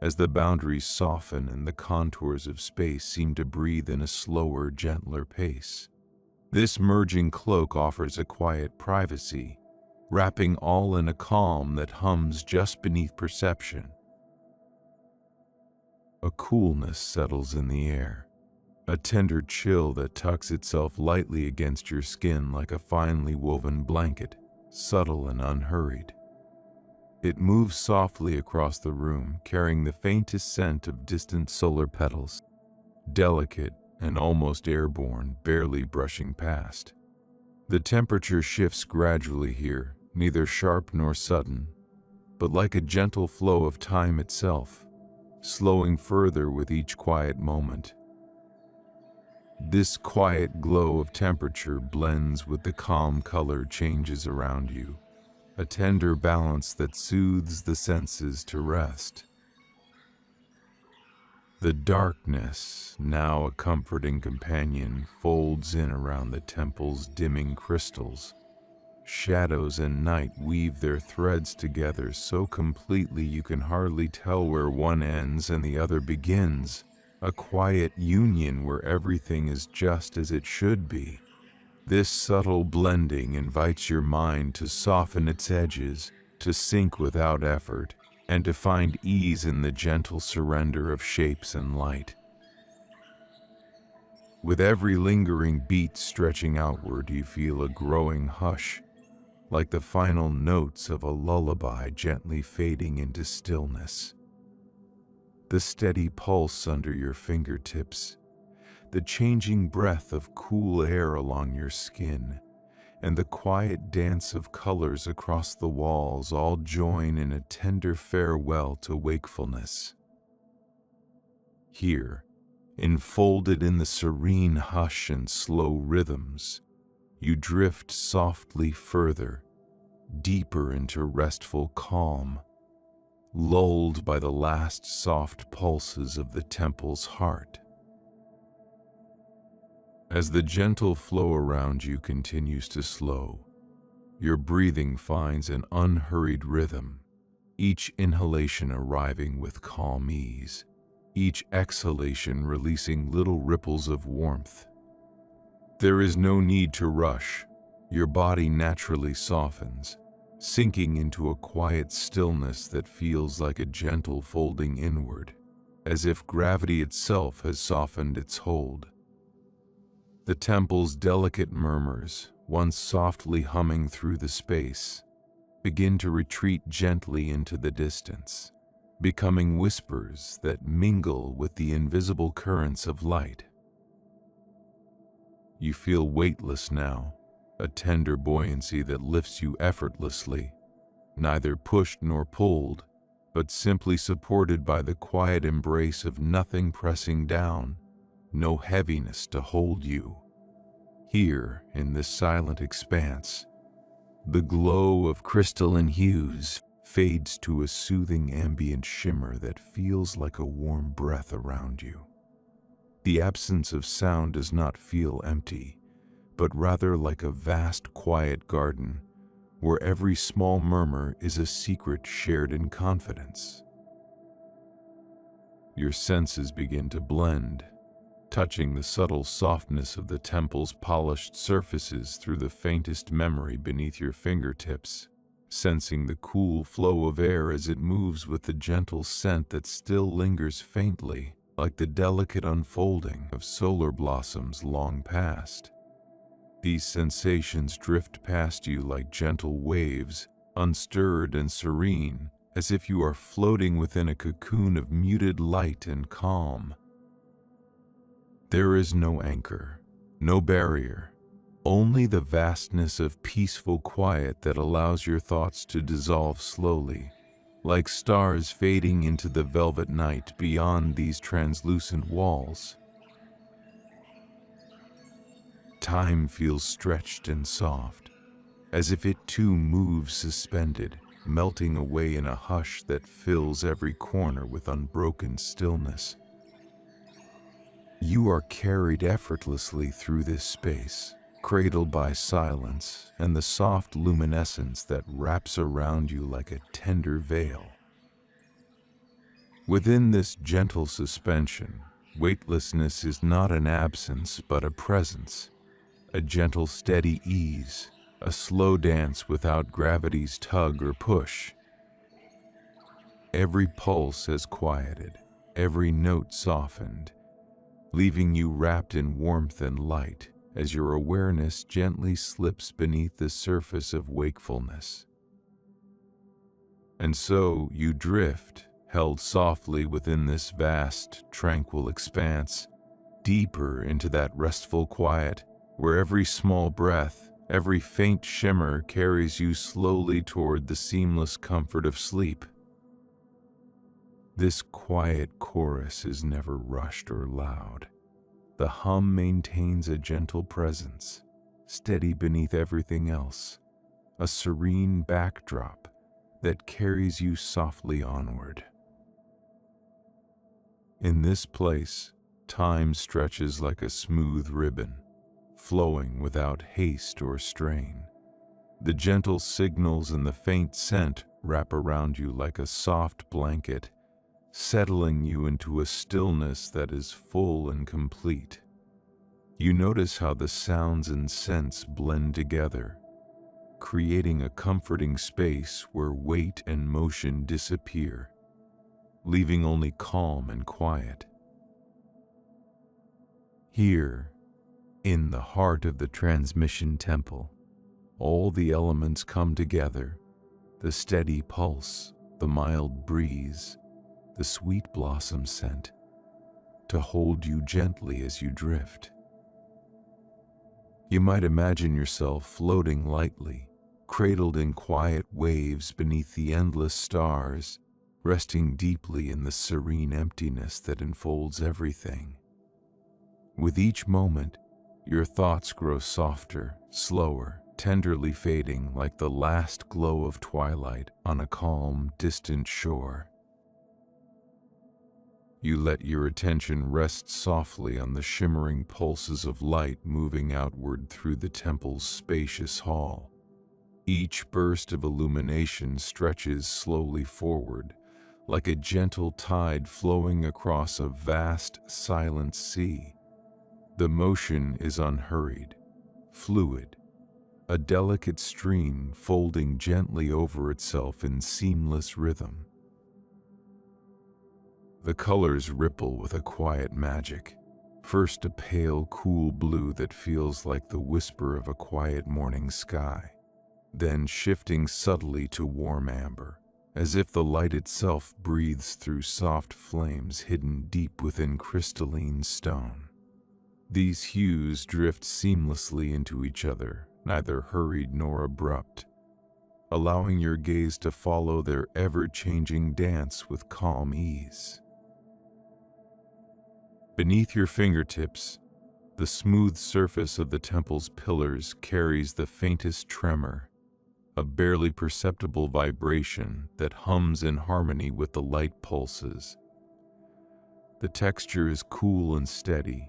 as the boundaries soften and the contours of space seem to breathe in a slower, gentler pace. This merging cloak offers a quiet privacy, wrapping all in a calm that hums just beneath perception. A coolness settles in the air, a tender chill that tucks itself lightly against your skin like a finely woven blanket, subtle and unhurried. It moves softly across the room, carrying the faintest scent of distant solar petals, delicate and almost airborne, barely brushing past. The temperature shifts gradually here, neither sharp nor sudden, but like a gentle flow of time itself, slowing further with each quiet moment. This quiet glow of temperature blends with the calm color changes around you, a tender balance that soothes the senses to rest. The darkness, now a comforting companion, folds in around the temple's dimming crystals. Shadows and night weave their threads together so completely you can hardly tell where one ends and the other begins, a quiet union where everything is just as it should be. This subtle blending invites your mind to soften its edges, to sink without effort, and to find ease in the gentle surrender of shapes and light. With every lingering beat stretching outward, you feel a growing hush, like the final notes of a lullaby gently fading into stillness. The steady pulse under your fingertips, the changing breath of cool air along your skin, and the quiet dance of colors across the walls all join in a tender farewell to wakefulness. Here, enfolded in the serene hush and slow rhythms, you drift softly further, deeper into restful calm, lulled by the last soft pulses of the temple's heart. As the gentle flow around you continues to slow, your breathing finds an unhurried rhythm, each inhalation arriving with calm ease, each exhalation releasing little ripples of warmth. There is no need to rush. Your body naturally softens, sinking into a quiet stillness that feels like a gentle folding inward, as if gravity itself has softened its hold. The temple's delicate murmurs, once softly humming through the space, begin to retreat gently into the distance, becoming whispers that mingle with the invisible currents of light. You feel weightless now, a tender buoyancy that lifts you effortlessly, neither pushed nor pulled, but simply supported by the quiet embrace of nothing pressing down, no heaviness to hold you. Here, in this silent expanse, the glow of crystalline hues fades to a soothing ambient shimmer that feels like a warm breath around you. The absence of sound does not feel empty, but rather like a vast quiet garden where every small murmur is a secret shared in confidence. Your senses begin to blend, touching the subtle softness of the temple's polished surfaces through the faintest memory beneath your fingertips, sensing the cool flow of air as it moves with the gentle scent that still lingers faintly, like the delicate unfolding of solar blossoms long past. These sensations drift past you like gentle waves, unstirred and serene, as if you are floating within a cocoon of muted light and calm. There is no anchor, no barrier, only the vastness of peaceful quiet that allows your thoughts to dissolve slowly, like stars fading into the velvet night beyond these translucent walls. Time feels stretched and soft, as if it too moves suspended, melting away in a hush that fills every corner with unbroken stillness. You are carried effortlessly through this space, cradled by silence and the soft luminescence that wraps around you like a tender veil. Within this gentle suspension, weightlessness is not an absence but a presence, a gentle steady ease, a slow dance without gravity's tug or push. Every pulse has quieted, every note softened, leaving you wrapped in warmth and light as your awareness gently slips beneath the surface of wakefulness. And so you drift, held softly within this vast, tranquil expanse, deeper into that restful quiet where every small breath, every faint shimmer carries you slowly toward the seamless comfort of sleep. This quiet chorus is never rushed or loud. The hum maintains a gentle presence, steady beneath everything else, a serene backdrop that carries you softly onward. In this place, time stretches like a smooth ribbon, flowing without haste or strain. The gentle signals and the faint scent wrap around you like a soft blanket, settling you into a stillness that is full and complete. You notice how the sounds and scents blend together, creating a comforting space where weight and motion disappear, leaving only calm and quiet. Here, in the heart of the transmission temple, all the elements come together: the steady pulse, the mild breeze, the sweet blossom scent, to hold you gently as you drift. You might imagine yourself floating lightly, cradled in quiet waves beneath the endless stars, resting deeply in the serene emptiness that enfolds everything. With each moment, your thoughts grow softer, slower, tenderly fading like the last glow of twilight on a calm, distant shore. You let your attention rest softly on the shimmering pulses of light moving outward through the temple's spacious hall. Each burst of illumination stretches slowly forward, like a gentle tide flowing across a vast, silent sea. The motion is unhurried, fluid, a delicate stream folding gently over itself in seamless rhythm. The colors ripple with a quiet magic, first a pale, cool blue that feels like the whisper of a quiet morning sky, then shifting subtly to warm amber, as if the light itself breathes through soft flames hidden deep within crystalline stone. These hues drift seamlessly into each other, neither hurried nor abrupt, allowing your gaze to follow their ever-changing dance with calm ease. Beneath your fingertips, the smooth surface of the temple's pillars carries the faintest tremor, a barely perceptible vibration that hums in harmony with the light pulses. The texture is cool and steady,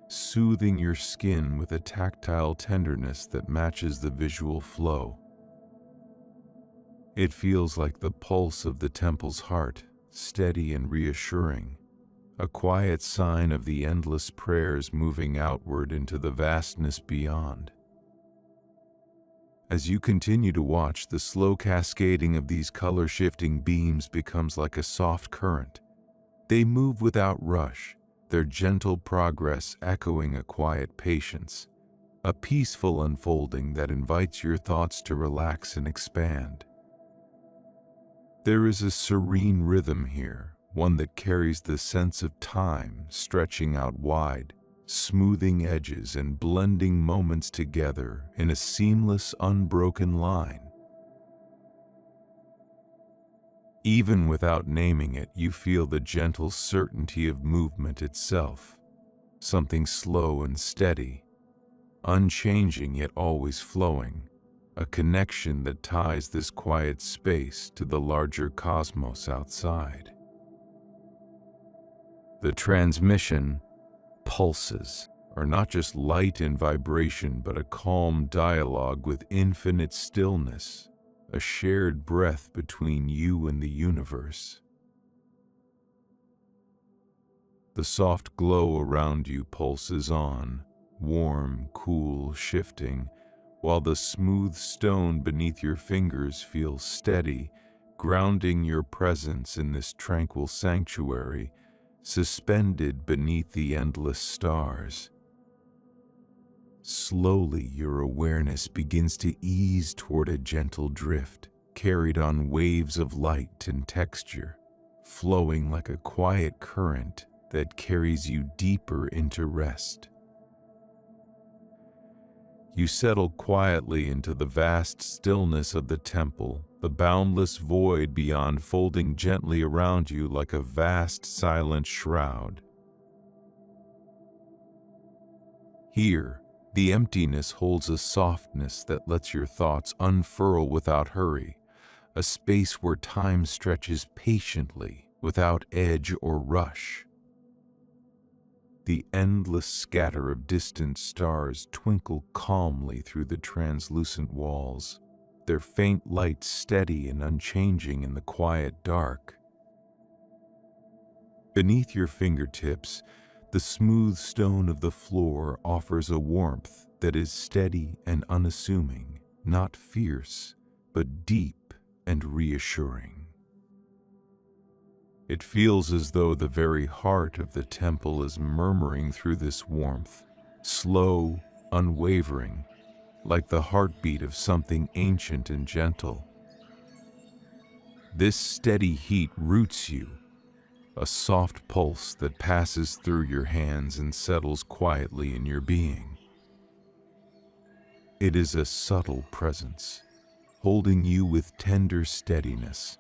soothing your skin with a tactile tenderness that matches the visual flow. It feels like the pulse of the temple's heart, steady and reassuring, a quiet sign of the endless prayers moving outward into the vastness beyond. As you continue to watch, the slow cascading of these color-shifting beams becomes like a soft current. They move without rush, their gentle progress echoing a quiet patience, a peaceful unfolding that invites your thoughts to relax and expand. There is a serene rhythm here, one that carries the sense of time stretching out wide, smoothing edges and blending moments together in a seamless, unbroken line. Even without naming it, you feel the gentle certainty of movement itself, something slow and steady, unchanging yet always flowing, a connection that ties this quiet space to the larger cosmos outside. The transmission, pulses, are not just light and vibration, but a calm dialogue with infinite stillness, a shared breath between you and the universe. The soft glow around you pulses on, warm, cool, shifting, while the smooth stone beneath your fingers feels steady, grounding your presence in this tranquil sanctuary, suspended beneath the endless stars. Slowly, your awareness begins to ease toward a gentle drift, carried on waves of light and texture, flowing like a quiet current that carries you deeper into rest. You settle quietly into the vast stillness of the temple, the boundless void beyond folding gently around you like a vast silent shroud. Here, the emptiness holds a softness that lets your thoughts unfurl without hurry, a space where time stretches patiently, without edge or rush. The endless scatter of distant stars twinkle calmly through the translucent walls, their faint light steady and unchanging in the quiet dark. Beneath your fingertips, the smooth stone of the floor offers a warmth that is steady and unassuming, not fierce, but deep and reassuring. It feels as though the very heart of the temple is murmuring through this warmth, slow, unwavering, like the heartbeat of something ancient and gentle. This steady heat roots you, a soft pulse that passes through your hands and settles quietly in your being. It is a subtle presence, holding you with tender steadiness,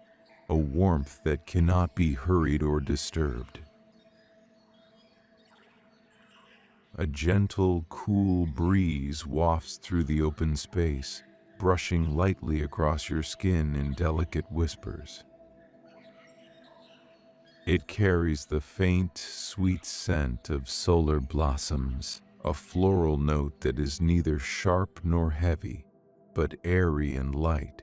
a warmth that cannot be hurried or disturbed. A gentle, cool breeze wafts through the open space, brushing lightly across your skin in delicate whispers. It carries the faint, sweet scent of solar blossoms, a floral note that is neither sharp nor heavy, but airy and light,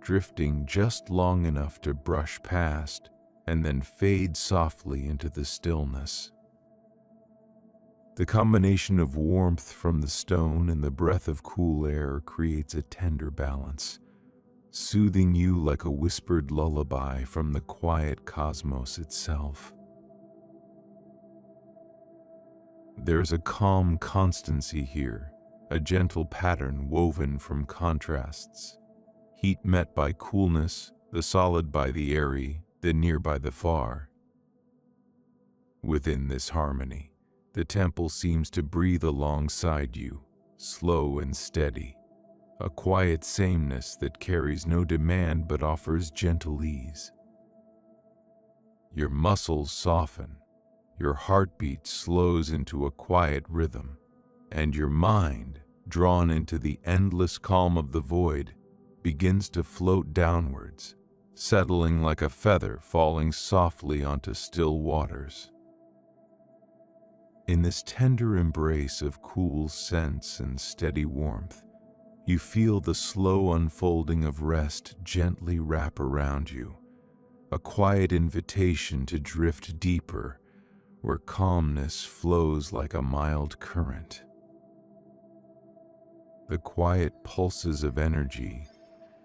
drifting just long enough to brush past and then fade softly into the stillness. The combination of warmth from the stone and the breath of cool air creates a tender balance, soothing you like a whispered lullaby from the quiet cosmos itself. There's a calm constancy here, a gentle pattern woven from contrasts. Heat met by coolness, the solid by the airy, the near by the far. Within this harmony, the temple seems to breathe alongside you, slow and steady, a quiet sameness that carries no demand but offers gentle ease. Your muscles soften, your heartbeat slows into a quiet rhythm, and your mind, drawn into the endless calm of the void, begins to float downwards, settling like a feather falling softly onto still waters. In this tender embrace of cool scents and steady warmth, you feel the slow unfolding of rest gently wrap around you, a quiet invitation to drift deeper, where calmness flows like a mild current. The quiet pulses of energy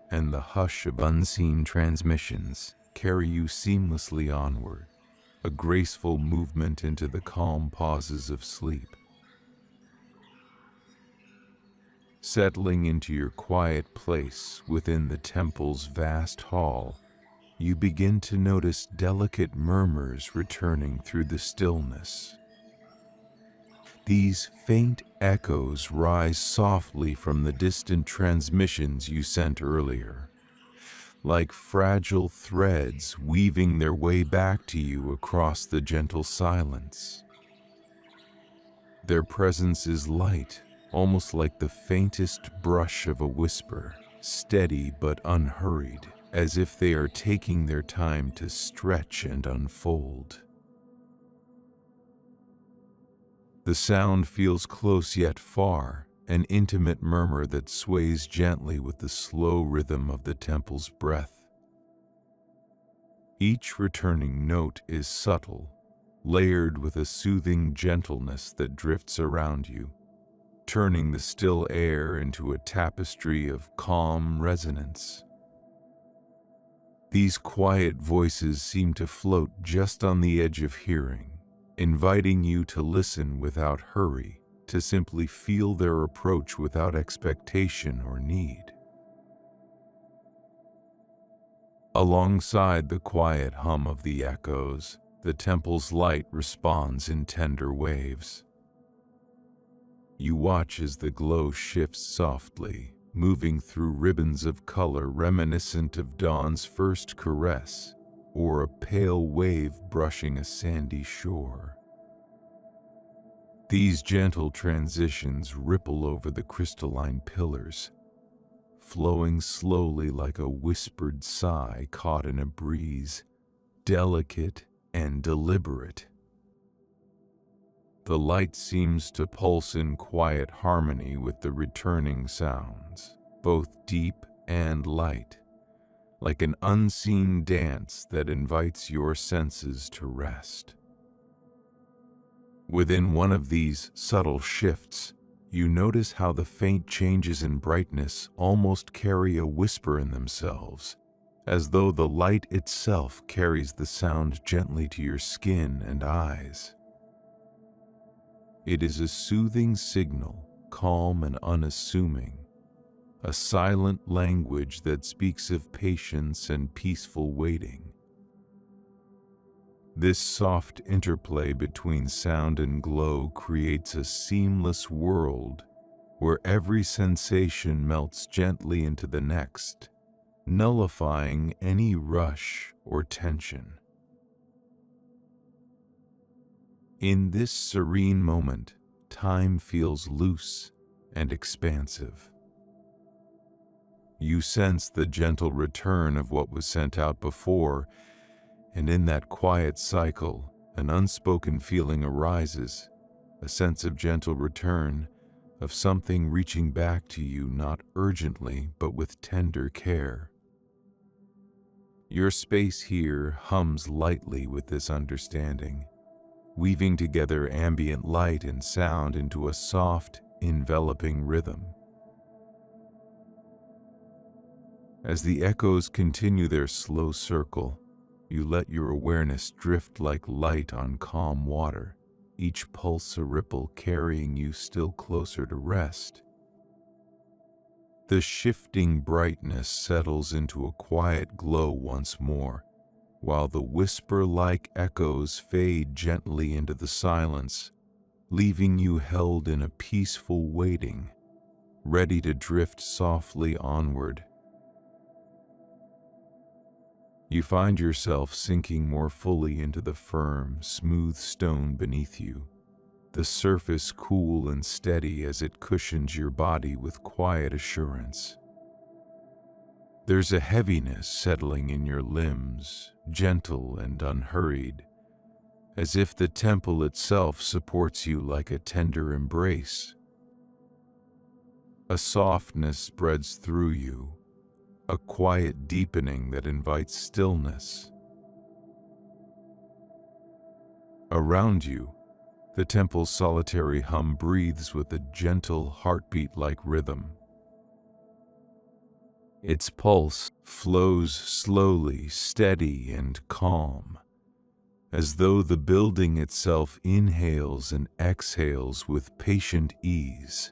and the hush of unseen transmissions carry you seamlessly onward, a graceful movement into the calm pauses of sleep. Settling into your quiet place within the temple's vast hall, you begin to notice delicate murmurs returning through the stillness. These faint echoes rise softly from the distant transmissions you sent earlier, like fragile threads weaving their way back to you across the gentle silence. Their presence is light, almost like the faintest brush of a whisper, steady but unhurried, as if they are taking their time to stretch and unfold. The sound feels close yet far, an intimate murmur that sways gently with the slow rhythm of the temple's breath. Each returning note is subtle, layered with a soothing gentleness that drifts around you, turning the still air into a tapestry of calm resonance. These quiet voices seem to float just on the edge of hearing, inviting you to listen without hurry, to simply feel their approach without expectation or need. Alongside the quiet hum of the echoes, the temple's light responds in tender waves. You watch as the glow shifts softly, moving through ribbons of color reminiscent of dawn's first caress, or a pale wave brushing a sandy shore. These gentle transitions ripple over the crystalline pillars, flowing slowly like a whispered sigh caught in a breeze, delicate and deliberate. The light seems to pulse in quiet harmony with the returning sounds, both deep and light, like an unseen dance that invites your senses to rest. Within one of these subtle shifts, you notice how the faint changes in brightness almost carry a whisper in themselves, as though the light itself carries the sound gently to your skin and eyes. It is a soothing signal, calm and unassuming, a silent language that speaks of patience and peaceful waiting. This soft interplay between sound and glow creates a seamless world where every sensation melts gently into the next, nullifying any rush or tension. In this serene moment, time feels loose and expansive. You sense the gentle return of what was sent out before, and in that quiet cycle, an unspoken feeling arises, a sense of gentle return, of something reaching back to you not urgently but with tender care. Your space here hums lightly with this understanding, weaving together ambient light and sound into a soft, enveloping rhythm. As the echoes continue their slow circle, you let your awareness drift like light on calm water, each pulse a ripple carrying you still closer to rest. The shifting brightness settles into a quiet glow once more, while the whisper-like echoes fade gently into the silence, leaving you held in a peaceful waiting, ready to drift softly onward. You find yourself sinking more fully into the firm, smooth stone beneath you, the surface cool and steady as it cushions your body with quiet assurance. There's a heaviness settling in your limbs, gentle and unhurried, as if the temple itself supports you like a tender embrace. A softness spreads through you, a quiet deepening that invites stillness. Around you, the temple's solitary hum breathes with a gentle heartbeat-like rhythm. Its pulse flows slowly, steady, and calm, as though the building itself inhales and exhales with patient ease.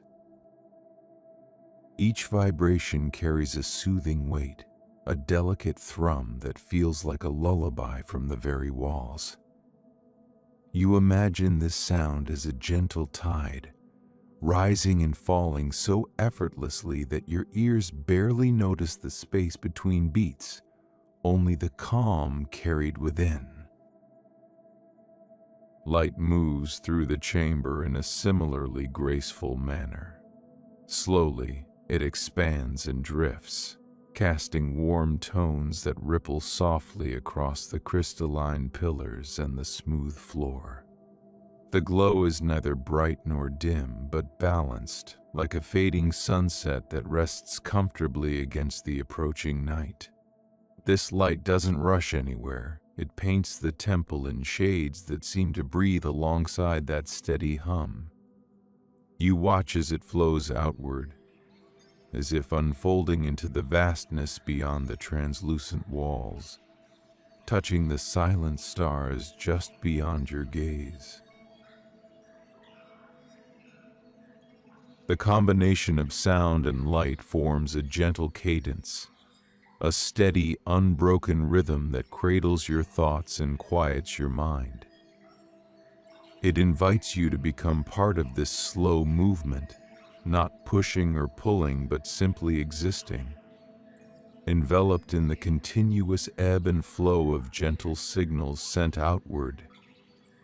Each vibration carries a soothing weight, a delicate thrum that feels like a lullaby from the very walls. You imagine this sound as a gentle tide, rising and falling so effortlessly that your ears barely notice the space between beats, only the calm carried within. Light moves through the chamber in a similarly graceful manner. Slowly, it expands and drifts, casting warm tones that ripple softly across the crystalline pillars and the smooth floor. The glow is neither bright nor dim, but balanced, like a fading sunset that rests comfortably against the approaching night. This light doesn't rush anywhere. It paints the temple in shades that seem to breathe alongside that steady hum. You watch as it flows outward, as if unfolding into the vastness beyond the translucent walls, touching the silent stars just beyond your gaze. The combination of sound and light forms a gentle cadence, a steady, unbroken rhythm that cradles your thoughts and quiets your mind. It invites you to become part of this slow movement, not pushing or pulling, but simply existing, enveloped in the continuous ebb and flow of gentle signals sent outward,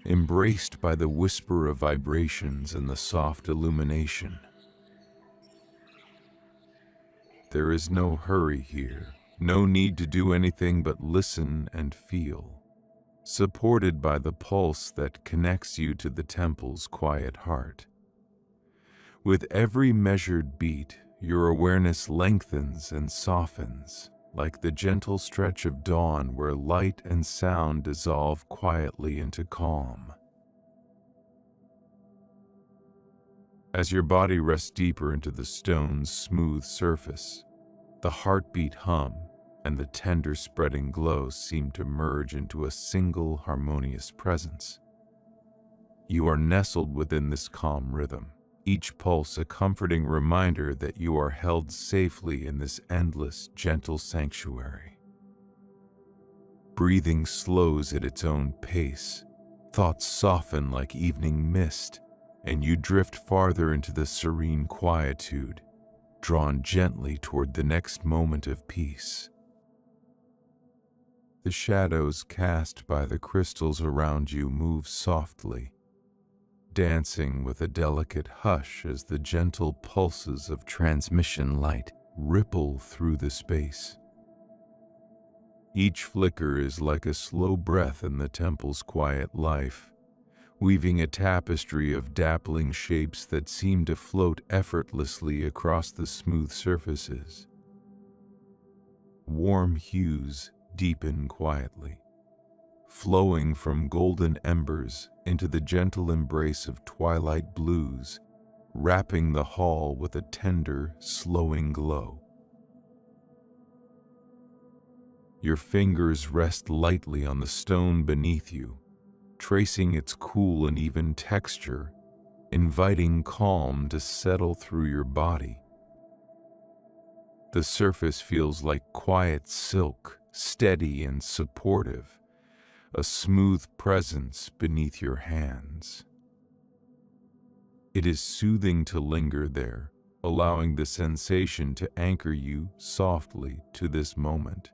embraced by the whisper of vibrations and the soft illumination. There is no hurry here, no need to do anything but listen and feel, supported by the pulse that connects you to the temple's quiet heart. With every measured beat, your awareness lengthens and softens, like the gentle stretch of dawn where light and sound dissolve quietly into calm. As your body rests deeper into the stone's smooth surface, the heartbeat hum and the tender spreading glow seem to merge into a single harmonious presence. You are nestled within this calm rhythm, each pulse a comforting reminder that you are held safely in this endless, gentle sanctuary. Breathing slows at its own pace, thoughts soften like evening mist, and you drift farther into the serene quietude, drawn gently toward the next moment of peace. The shadows cast by the crystals around you move softly, dancing with a delicate hush as the gentle pulses of transmission light ripple through the space. Each flicker is like a slow breath in the temple's quiet life, weaving a tapestry of dappling shapes that seem to float effortlessly across the smooth surfaces. Warm hues deepen quietly, flowing from golden embers into the gentle embrace of twilight blues, wrapping the hall with a tender, slowing glow. Your fingers rest lightly on the stone beneath you, tracing its cool and even texture, inviting calm to settle through your body. The surface feels like quiet silk, steady and supportive, a smooth presence beneath your hands. It is soothing to linger there, allowing the sensation to anchor you softly to this moment.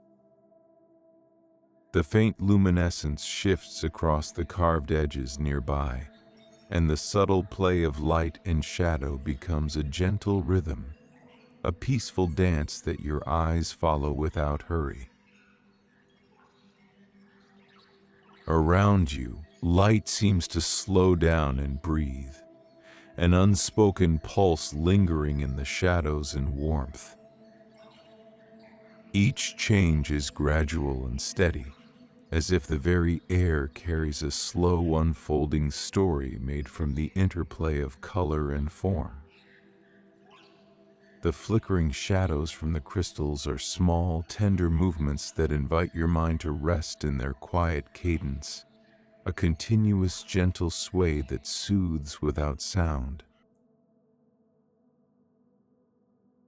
The faint luminescence shifts across the carved edges nearby, and the subtle play of light and shadow becomes a gentle rhythm, a peaceful dance that your eyes follow without hurry. Around you, light seems to slow down and breathe, an unspoken pulse lingering in the shadows and warmth. Each change is gradual and steady, as if the very air carries a slow unfolding story made from the interplay of color and form. The flickering shadows from the crystals are small, tender movements that invite your mind to rest in their quiet cadence, a continuous gentle sway that soothes without sound.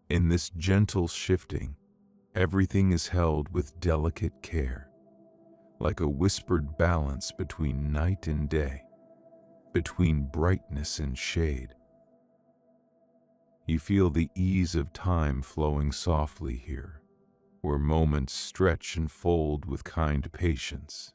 In this gentle shifting, everything is held with delicate care, like a whispered balance between night and day, between brightness and shade. You feel the ease of time flowing softly here, where moments stretch and fold with kind patience.